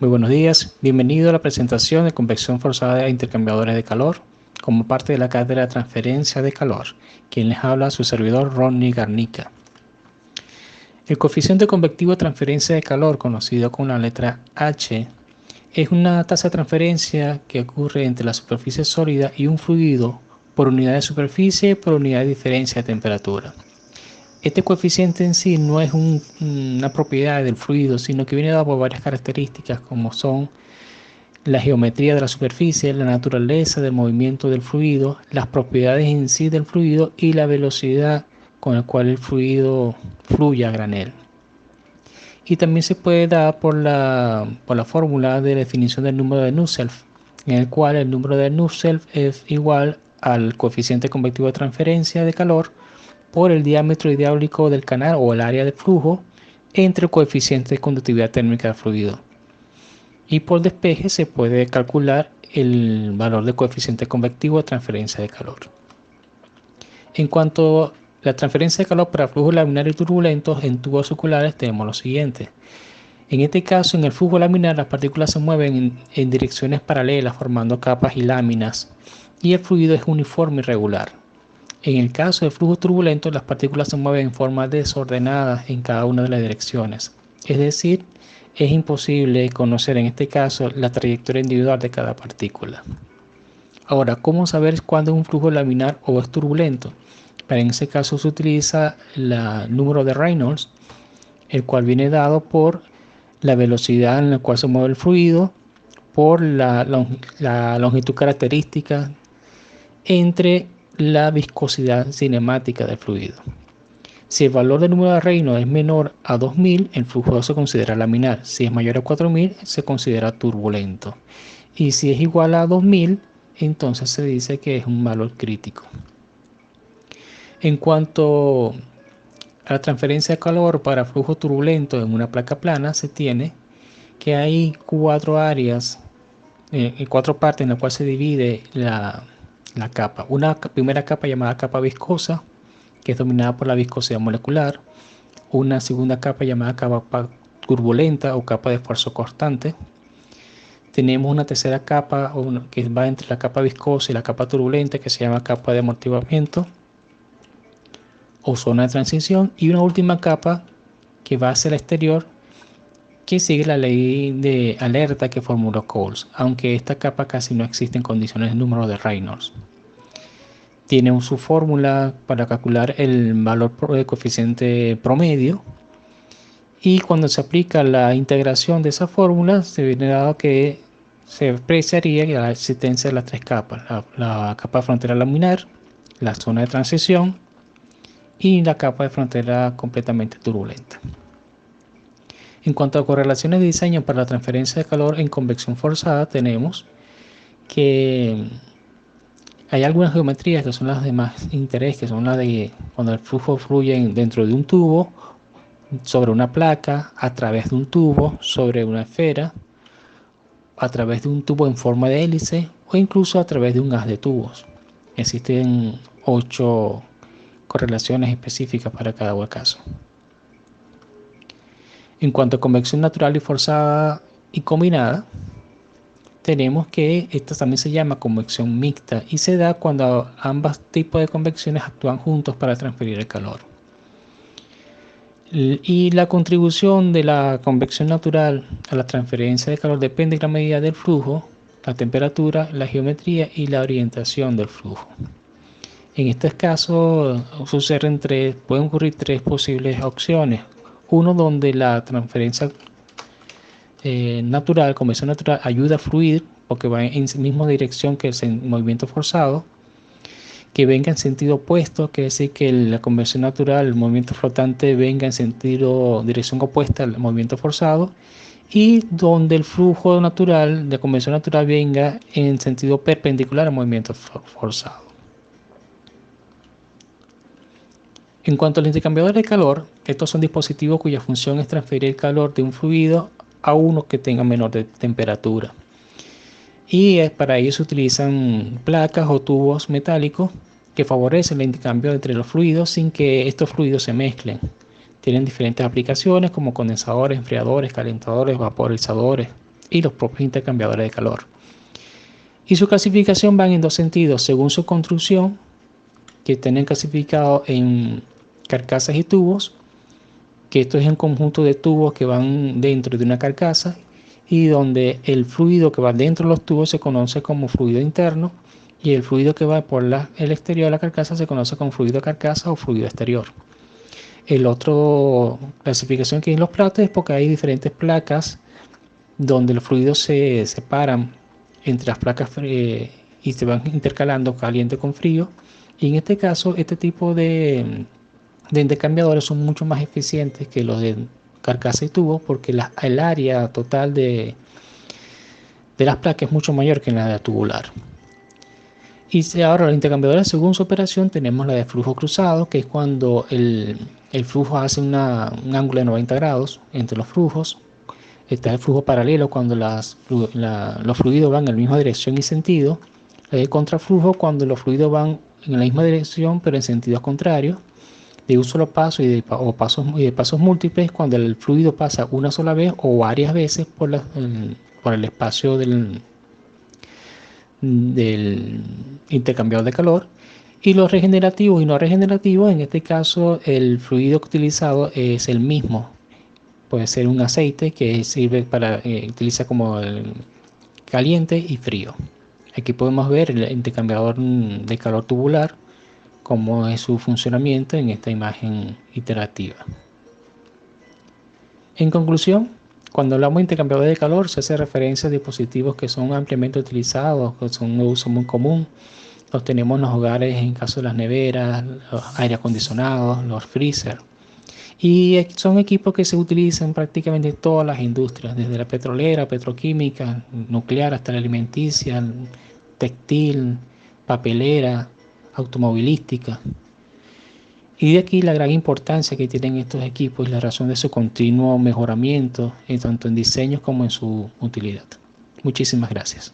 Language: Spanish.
Muy buenos días, bienvenido a la presentación de convección forzada de intercambiadores de calor como parte de la cátedra de transferencia de calor. Quien les habla, su servidor Ronnie Garnica. El coeficiente convectivo de transferencia de calor, conocido con la letra H, es una tasa de transferencia que ocurre entre la superficie sólida y un fluido por unidad de superficie por unidad de diferencia de temperatura. Este coeficiente en sí no es una propiedad del fluido, sino que viene dado por varias características como son la geometría de la superficie, la naturaleza del movimiento del fluido, las propiedades en sí del fluido y la velocidad con la cual el fluido fluye a granel. Y también se puede dar por la fórmula de definición del número de Nusselt, en el cual el número de Nusselt es igual al coeficiente convectivo de transferencia de calor por el diámetro hidráulico del canal o el área de flujo entre el coeficiente de conductividad térmica del fluido. Y por despeje se puede calcular el valor del coeficiente convectivo de transferencia de calor. En cuanto a la transferencia de calor para flujos laminares y turbulentos en tubos circulares, tenemos lo siguiente. En este caso, en el flujo laminar, las partículas se mueven en direcciones paralelas formando capas y láminas y el fluido es uniforme y regular. En el caso de flujo turbulento, las partículas se mueven en forma desordenada en cada una de las direcciones. Es decir, es imposible conocer en este caso la trayectoria individual de cada partícula. Ahora, ¿cómo saber cuándo es un flujo laminar o es turbulento? Para en ese caso se utiliza el número de Reynolds, el cual viene dado por la velocidad en la cual se mueve el fluido, por la longitud característica entre la viscosidad cinemática del fluido. Si el valor del número de Reynolds es menor a 2000, el flujo se considera laminar. Si es mayor a 4000, se considera turbulento. Y si es igual a 2000, entonces se dice que es un valor crítico. En cuanto a la transferencia de calor para flujo turbulento en una placa plana, se tiene que hay cuatro áreas, cuatro partes en las cuales se divide la capa. Una primera capa llamada capa viscosa, que es dominada por la viscosidad molecular. Una segunda capa llamada capa turbulenta o capa de esfuerzo constante. Tenemos una tercera capa que va entre la capa viscosa y la capa turbulenta, que se llama capa de amortiguamiento o zona de transición, y una última capa que va hacia el exterior, que sigue la ley de alerta que formuló Coles, aunque esta capa casi no existe en condiciones de número de Reynolds. Tiene su fórmula para calcular el valor de coeficiente promedio, y cuando se aplica la integración de esa fórmula se viene dado que se apreciaría la existencia de las tres capas: la capa de frontera laminar, la zona de transición y la capa de frontera completamente turbulenta. En cuanto a correlaciones de diseño para la transferencia de calor en convección forzada, tenemos que hay algunas geometrías que son las de más interés, que son las de cuando el flujo fluye dentro de un tubo, sobre una placa, a través de un tubo, sobre una esfera, a través de un tubo en forma de hélice o incluso a través de un haz de tubos. Existen 8 correlaciones específicas para cada caso. En cuanto a convección natural y forzada y combinada, tenemos que esta también se llama convección mixta y se da cuando ambos tipos de convecciones actúan juntos para transferir el calor. Y la contribución de la convección natural a la transferencia de calor depende en gran medida del flujo, la temperatura, la geometría y la orientación del flujo. En este caso pueden ocurrir tres posibles opciones. Uno donde la transferencia convección natural ayuda a fluir porque va en la misma dirección que el movimiento forzado, que venga en sentido opuesto, que es decir que la convección natural, el movimiento flotante venga en dirección opuesta al movimiento forzado, y donde el flujo natural de convección natural venga en sentido perpendicular al movimiento forzado. En cuanto al intercambiador de calor, estos son dispositivos cuya función es transferir el calor de un fluido a uno que tenga menor temperatura. Y para ello se utilizan placas o tubos metálicos que favorecen el intercambio entre los fluidos sin que estos fluidos se mezclen. Tienen diferentes aplicaciones como condensadores, enfriadores, calentadores, vaporizadores, y los propios intercambiadores de calor. Y su clasificación van en dos sentidos, según su construcción, que tienen clasificado en carcasas y tubos, que esto es un conjunto de tubos que van dentro de una carcasa y donde el fluido que va dentro de los tubos se conoce como fluido interno y el fluido que va por el exterior de la carcasa se conoce como fluido carcasa o fluido exterior. El otro clasificación que hay en los platos es porque hay diferentes placas donde los fluidos se separan entre las placas y se van intercalando caliente con frío. Y en este caso, este tipo de intercambiadores son mucho más eficientes que los de carcasa y tubo porque el área total de las placas es mucho mayor que en la de tubular. Y ahora los intercambiadores según su operación tenemos la de flujo cruzado, que es cuando el flujo hace un ángulo de 90 grados entre los flujos. Está el flujo paralelo cuando los fluidos van en la misma dirección y sentido. El contraflujo cuando los fluidos van en la misma dirección pero en sentidos contrarios. De un solo paso y de pasos múltiples cuando el fluido pasa una sola vez o varias veces por el espacio del intercambiador de calor. Y los regenerativos y no regenerativos, en este caso el fluido utilizado es el mismo. Puede ser un aceite que sirve para utiliza como caliente y frío. Aquí podemos ver el intercambiador de calor tubular, cómo es su funcionamiento en esta imagen iterativa. En conclusión, cuando hablamos de intercambiadores de calor se hace referencia a dispositivos que son ampliamente utilizados, que son de uso muy común. Los tenemos en los hogares en caso de las neveras, los aire acondicionados, los freezer. Y son equipos que se utilizan prácticamente en todas las industrias, desde la petrolera, petroquímica, nuclear hasta la alimenticia, textil, papelera, automovilística. Y de aquí la gran importancia que tienen estos equipos y la razón de su continuo mejoramiento, tanto en diseños como en su utilidad. Muchísimas gracias.